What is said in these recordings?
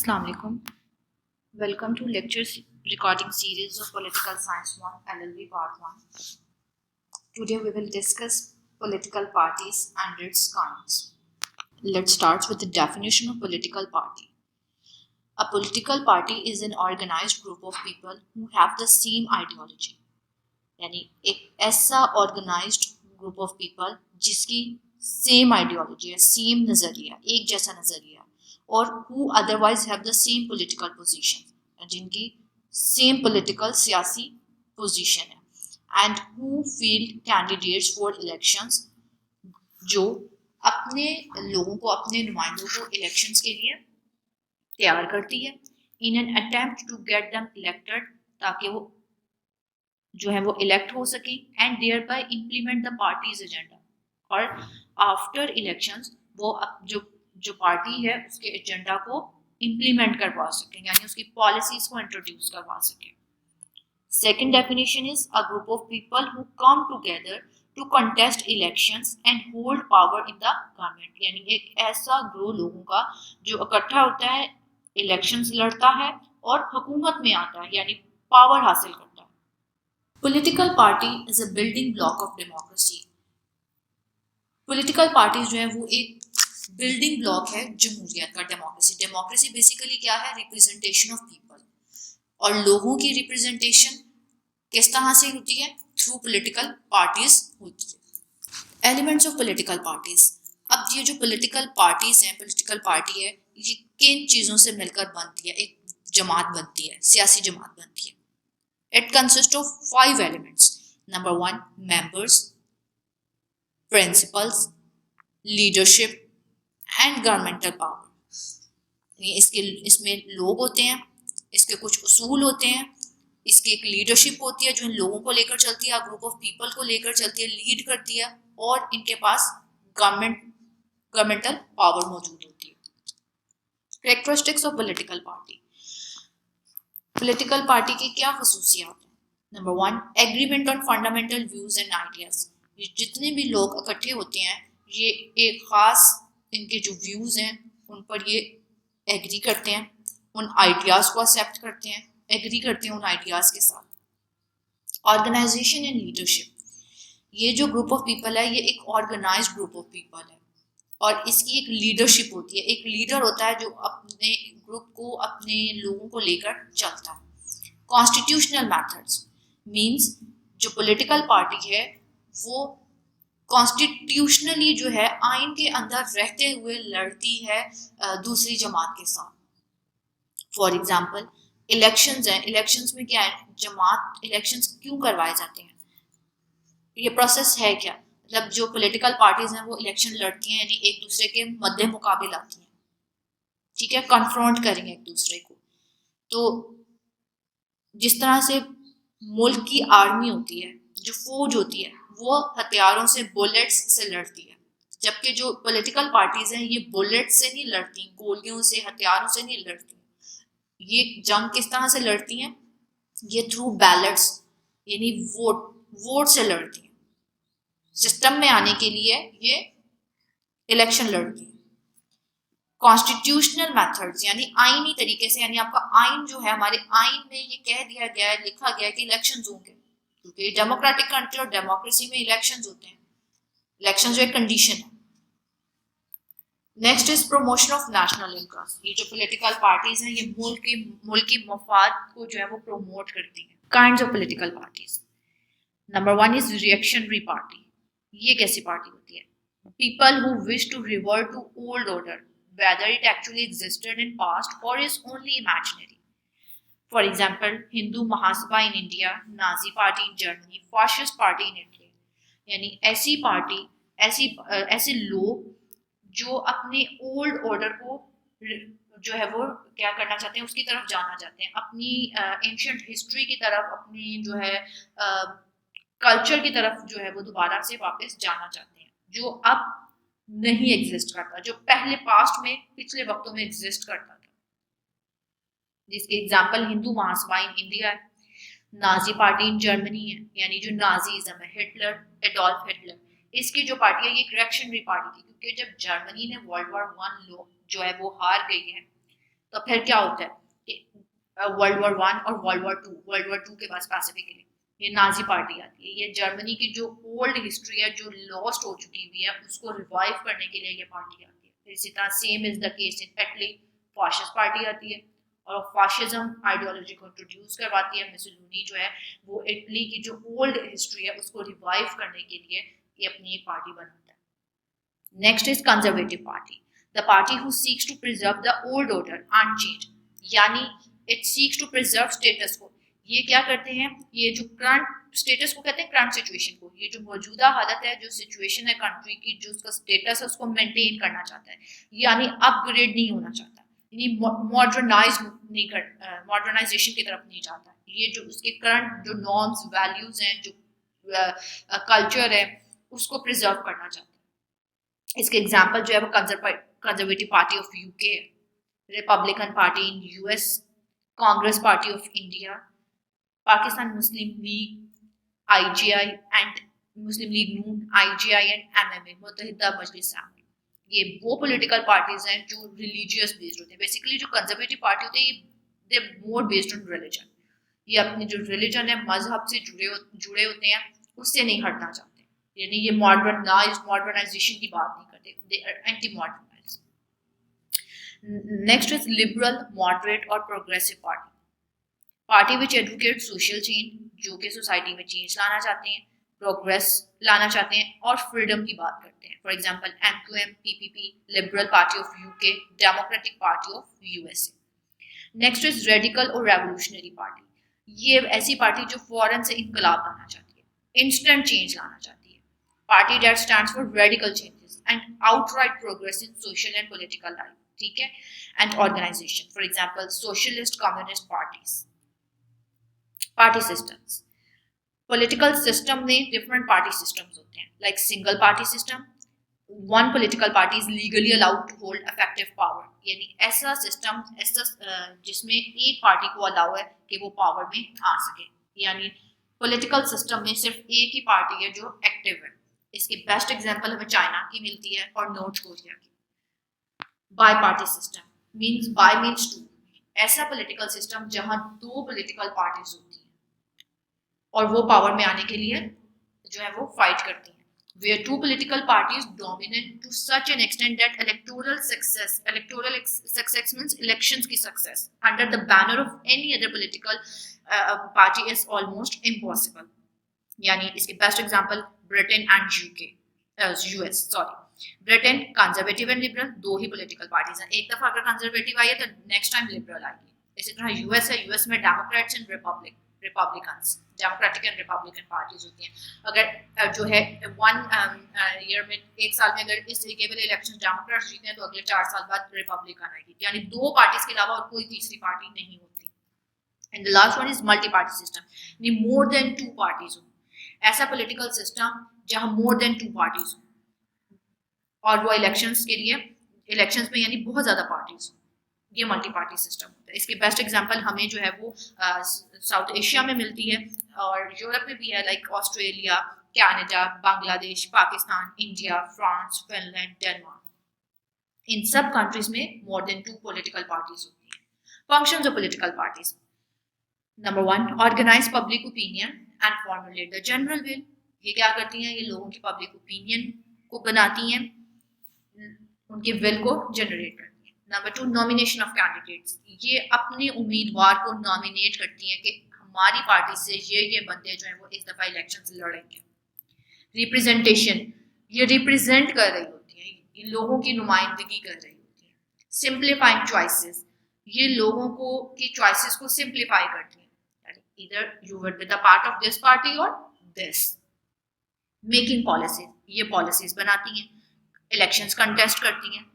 Assalamu alaikum. Welcome to lecture recording series of Political Science 1 LLB Part 1. Today we will discuss political parties and its kinds. Let's start with the definition of political party. A political party is an organized group of people who have the same ideology. यानी एक ऐसा organized group of people जिसकी same ideology है, same नजरिया, एक जैसा नजरिया, और who otherwise have the same political position, जिनकी same political सियासी position है, and who field candidates for elections, जो अपने लोगों को, अपने नुमाइंदों को इलेक्शंस के लिए तैयार करती है in an attempt to get them elected, ताकि वो जो है वो इलेक्ट हो सके and thereby implement the parties agenda, और आफ्टर इलेक्शंस वो जो पार्टी है उसके एजेंडा को इम्प्लीमेंट करवा सके, यानी उसकी पॉलिसीज को इंट्रोड्यूस करवा सके. Second definition is a group of people who come together to contest elections and hold power in the government, यानी एक ऐसा ग्रुप लोगों का जो इकट्ठा होता है, इलेक्शंस लड़ता है और हुकूमत में आता है, यानी पावर हासिल करता है. Political party is a building block of democracy. Political parties जो है वो एक building block है जमहूरियत का, डेमोक्रेसी. डेमोक्रेसी बेसिकली क्या है? रिप्रेजेंटेशन ऑफ पीपल, और लोगों की रिप्रेजेंटेशन किस तरह से होती है? थ्रू पॉलिटिकल पार्टीज होती है. Elements of political parties. अब ये जो पॉलिटिकल पार्टीज हैं, पॉलिटिकल पार्टी है, ये किन चीज़ों से मिलकर बनती है? एक जमात बनती है, सियासी जमात बनती है. It consists of 5 elements. Number 1, members, principles, leadership and governmental power. इसमें लोग होते हैं, इसके कुछ उसूल होते हैं, इसकी एक लीडरशिप होती है जो इन लोगों को लेकर चलती है, ग्रुप ऑफ पीपल को लेकर चलती है, लीड करती है, और इनके पास गवर्नमेंटल पावर मौजूद होती है. Characteristics of political party. Political party की क्या खसूसियात हैं? Number 1, agreement on fundamental views and ideas. ये जितने भी लोग इकट्ठे होते हैं, ये एक खास इनके जो व्यूज हैं उन पर ये एग्री करते हैं, उन आइडियाज को एक्सेप्ट करते हैं, एग्री करते हैं उन आइडियाज के साथ. Organisation and leadership. ये जो ग्रुप ऑफ पीपल है, ये एक ऑर्गेनाइज्ड ग्रुप ऑफ पीपल है, और इसकी एक लीडरशिप होती है. एक लीडर होता है जो अपने ग्रुप को, अपने लोगों को लेकर चलता है. कॉन्स्टिट्यूशनल मेथड्स मींस जो पॉलिटिकल पार्टी है वो कॉन्स्टिट्यूशनली जो है आइन के अंदर रहते हुए लड़ती है दूसरी जमात के साथ. फॉर एग्जाम्पल इलेक्शंस हैं, इलेक्शंस में क्या है? जमात इलेक्शंस क्यों करवाए जाते हैं? ये प्रोसेस है क्या? मतलब जो पॉलिटिकल पार्टीज हैं वो इलेक्शन लड़ती हैं, यानी एक दूसरे के मद्दे मुकाबिल आती हैं, ठीक है, कन्फ्रंट करेंगे एक दूसरे को. तो जिस तरह से मुल्क की आर्मी होती है, जो फौज होती है, वो हथियारों से, बुलेट्स से लड़ती है, जबकि जो पॉलिटिकल पार्टीज हैं ये बुलेट से नहीं लड़ती, गोलियों से, हथियारों से नहीं लड़ती. ये जंग किस तरह से लड़ती हैं? ये थ्रू बैलेट्स, यानी वोट से लड़ती हैं. सिस्टम में आने के लिए ये इलेक्शन लड़ती है. कॉन्स्टिट्यूशनल मेथड्स यानी आईनी तरीके से, यानी आपका आइन जो है, हमारे आइन में ये कह दिया गया है, लिखा गया है कि इलेक्शंस होंगे, क्योंकि डेमोक्रेटिक कंट्री और डेमोक्रेसी में इलेक्शंस होते हैं. इलेक्शन जो एक कंडीशन है. Next is promotion of national interest. ये जो पॉलिटिकल पार्टीज हैं ये मुल्क की मफाद को जो है वो प्रमोट करती हैं. Kinds of political parties. Number 1 is reactionary party. ये कैसी पार्टी होती है? People who wish to revert to old order whether it actually existed in past or is only imaginary. For example, Hindu Mahasabha in India, Nazi party in Germany, fascist party in Italy. यानी ऐसी party, ऐसे लोग जो अपने old order को जो है वो क्या करना चाहते हैं, उसकी तरफ जाना चाहते हैं, अपनी एंशिएंट हिस्ट्री की तरफ, अपनी जो है कल्चर की तरफ जो है वो दोबारा से वापस जाना चाहते हैं, जो अब नहीं एग्जिस्ट करता, जो पहले पास्ट में, पिछले वक्तों में एग्जिस्ट करता था. जिसके example Hindu Mahasabha in India है, नाजी पार्टी इन जर्मनी है, यानी जो नाजीज्म है, हिटलर, एडोल्फ हिटलर, इसकी जो पार्टी है ये रिएक्शनरी पार्टी थी, क्योंकि जब जर्मनी ने वर्ल्ड वॉर 1 जो है वो हार गई है, तो फिर क्या होता है कि वर्ल्ड वॉर टू के बाद स्पेसिफिकली ये नाजी पार्टी आती है। ये जर्मनी की जो ओल्ड हिस्ट्री है, जो लॉस्ट हो चुकी हुई है, उसको रिवाइव करने के लिए ये पार्टी आती है। फिर इसी तरह same is the case in Italy, fascist party आती है और फाशिज्म आइडियोलॉजी को इंट्रोड्यूस करवाती है। मुसोलिनी जो है वो इटली की जो ओल्ड हिस्ट्री है उसको रिवाइव करने के लिए ये अपनी एक पार्टी बनाता है। Next is conservative party, the party who seeks to preserve the old order unchanged, यानी it seeks to preserve status quo. ये क्या करते हैं, ये जो करंट स्टेटस को कहते हैं, करंट सिचुएशन को, ये जो मौजूदा हालत है, जो सिचुएशन है कंट्री की, जो उसका स्टेटस है उसको मेंटेन करना चाहता है, यानी अपग्रेड नहीं होना चाहता, यानी मॉडर्नाइज नहीं कर, मॉडर्नाइजेशन की तरफ नहीं जाता। ये जो उसके करंट जो नॉर्म्स वैल्यूज हैं, जो कल्चर है, उसको प्रिजर्व करना चाहता है। इसके एग्जाम्पल जो है वो conservative party of UK, Republican party in US, Congress party of India, Pakistan Muslim League, IJI and Muslim League Noon, IJI and MMA, Muttahida Majlis Aamir. ये वो पॉलिटिकल पार्टीज हैं जो रिलीजियस बेस्ड होते हैं। बेसिकली जो कंजर्वेटिव पार्टी होते हैं दे मोर बेस्ड ऑन रिलीजन, ये अपनी जो रिलीजन है, मजहब से जुड़े होते हैं, उससे नहीं हटना चाहते, यानी ये मॉडर्नाइजेशन की बात नहीं करते, they are anti modernize. Next is liberal, moderate और progressive party, party which advocate social change, जो कि सोसाइटी में चेंज लाना चाहते हैं, प्रोग्रेस लाना चाहते हैं और फ्रीडम की बात करते हैं। For example MQM, PPP, liberal party of UK, democratic party of USA. Next is radical और रेवोल्यूशनरी पार्टी, ये ऐसी पार्टी जो फौरन से इनकलाब लाना चाहती है, इंस्टेंट चेंज लाना चाहती है, party that stands for radical changes and outright progress in social and political life, ठीक है, and organisation. For example socialist, communist parties. Party systems, political system में डिफरेंट पार्टी सिस्टम्स होते हैं, like single party system, one political party is legally allowed to hold effective power, यानी ऐसा system, ऐसा जिसमें एक पार्टी को अलाउ है कि वो पावर में आ सके, यानी पॉलिटिकल सिस्टम में सिर्फ एक ही पार्टी है जो एक्टिव है। इसकी बेस्ट एग्जांपल हमें चाइना की मिलती है और नॉर्थ कोरिया की। Bi party system means, bi means two, ऐसा पॉलिटिकल सिस्टम जहां दो पॉलिटिकल पार्टीज होती हैं और वो पावर में आने के लिए जो है वो फाइट करती हैं। Where two political parties dominate to such an extent that electoral success means elections की success under the banner of any other political party is almost impossible. यानी इसके best example Britain and UK, US sorry, Britain conservative and liberal, दो ही political parties हैं, एक दफा अगर conservative आई है तो नेक्स्ट टाइम लिबरल आएगी। इसी तरह यूएस है, यूएस में Democrats and Republicans, democratic and Republican parties होती हैं। अगर जो है वन ईयर में, एक साल में अगर इस तरीके वाले इलेक्शन डेमोक्रेट्स जीते हैं तो अगले 4 साल बाद रिपब्लिकन आएगी, यानी दो पार्टीज के अलावा और कोई तीसरी पार्टी नहीं होती। And the last one is multi party system, यानी मोर देन टू पार्टीज हो, ऐसा पॉलिटिकल सिस्टम जहां मोर देन टू पार्टीज हो और वो इलेक्शंस के लिए, इलेक्शंस में यानी बहुत ज्यादा पार्टीज हो, ये मल्टी पार्टी सिस्टम होता है। इसकी बेस्ट एग्जांपल हमें जो है वो साउथ एशिया में मिलती है और यूरोप में भी है, like Australia, Canada, Bangladesh, Pakistan, India, France, Finland, Denmark. इन सब कंट्रीज में more than two political parties होती हैं। Functions of political parties, number 1, organize public opinion and formulate the general will, ये क्या करती हैं, ये लोगों की पब्लिक ओपिनियन को बनाती हैं, उनके विल को जनरेट करती हैं। नंबर 2, नॉमिनेशन ऑफ कैंडिडेट्स, ये अपने उम्मीदवार को नॉमिनेट करती हैं कि हमारी पार्टी से ये बंदे जो हैं वो इस दफा इलेक्शन लड़ेंगे। रिप्रेजेंटेशन, ये रिप्रेजेंट कर रही होती है, ये लोगों की नुमाइंदगी कर रही होती है। सिंप्लीफाइंग चॉइसेस, ये लोगों को की चॉइसेस को सिंप्लीफाई करती हैं, इधर you will be the part of this party और दिस। मेकिंग पॉलिसीज, ये पॉलिसीज बनाती हैं, इलेक्शंस कंटेस्ट करती हैं।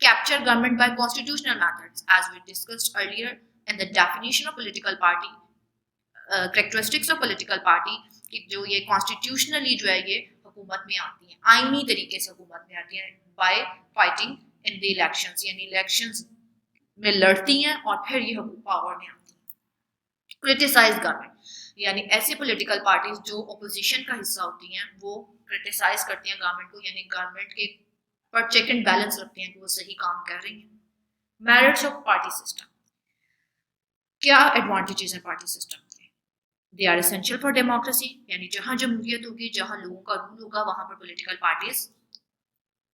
Capture government by constitutional methods as we discussed earlier, and the definition of political party, characteristics of political party कि जो ये constitutionally जो है ये हुकूमत में आती हैं, आईनी तरीके से हुकूमत में आती हैं, bye fighting in the elections, यानी इलेक्शंस में लड़ती हैं और फिर ये पावर में आती हैं। क्रिटिसाइज गवर्नमेंट, यानी ऐसी पॉलिटिकल पार्टीज जो ओपोजिशन का हिस्सा होती हैं वो क्रिटिसाइज करती हैं गवर्नमेंट को, यानी गवर्नमेंट के पर चेक एंड बैलेंस रखते हैं कि वो सही काम कर रही हैं। मेरिट्स ऑफ पार्टी सिस्टम, क्या एडवांटेजेस हैं पार्टी सिस्टम के? They are essential for democracy, यानी जहां जमहूरियत होगी, जहां लोगों का रूल होगा, वहां पर पॉलिटिकल पार्टीज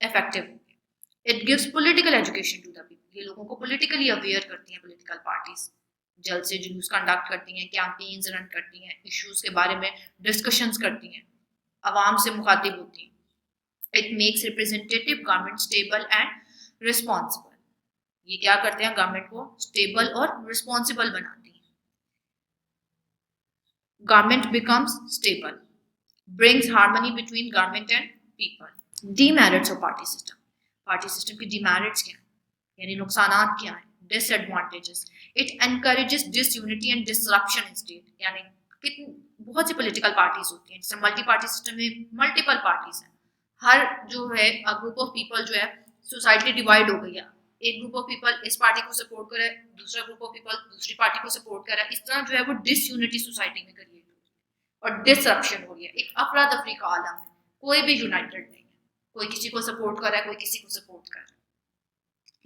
इफेक्टिव होंगी। It gives political education to the people, ये लोगों को पॉलिटिकली अवेयर करती हैं पॉलिटिकल पार्टीज, जल्द से जुलूस कंडक्ट करती हैं, कैंपेन्स रन करती हैं, इश्यूज के बारे में डिस्कशंस करती हैं, आवाम से मुखातिब होती हैं। It makes representative government stable and responsible, ये क्या करते हैं, गवर्नमेंट को स्टेबल और रिस्पॉन्सिबल बनाती है। Government becomes stable, brings harmony between government and people. Demerits of party system, party system की डीमेरिट्स क्या है, यानी नुकसानात क्या है, disadvantages. It encourages disunity and disruption in state, यानी बहुत सी पॉलिटिकल पार्टीज होती हैं, जैसे मल्टी पार्टी सिस्टम में मल्टीपल पार्टीज हैं, हर जो है ग्रुप ऑफ पीपल जो है, सोसाइटी डिवाइड हो गई है, एक ग्रुप ऑफ पीपल इस पार्टी को सपोर्ट करे, दूसरा ग्रुप ऑफ पीपल दूसरी पार्टी को सपोर्ट करे, इस तरह जो है वो डिसयूनिटी सोसाइटी में क्रिएट हो रही है और डिसरप्शन हो रही है, एक अफरा तफरी का आलम है, कोई भी यूनाइटेड नहीं है, कोई किसी को सपोर्ट कर रहा है, कोई किसी को सपोर्ट कर रहा है।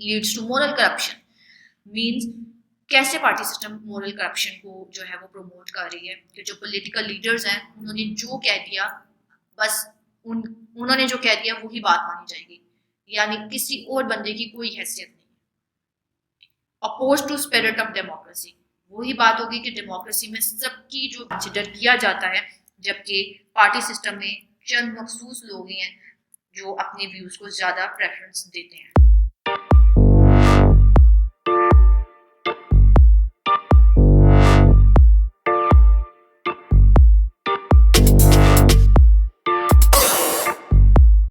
Leads to moral corruption, means कैसे पार्टी सिस्टम मोरल करप्शन को जो है वो प्रमोट कर रही है कि जो पॉलिटिकल लीडर्स हैं उन्होंने जो कह दिया, बस उन्होंने जो कह दिया वही बात मानी जाएगी, यानी किसी और बंदे की कोई हैसियत नहीं। Oppose to spirit of democracy, वही बात होगी कि डेमोक्रेसी में सबकी जो कंसिडर किया जाता है, जबकि पार्टी सिस्टम में चंद मखसूस लोग हैं जो अपने व्यूज को ज्यादा प्रेफरेंस देते हैं।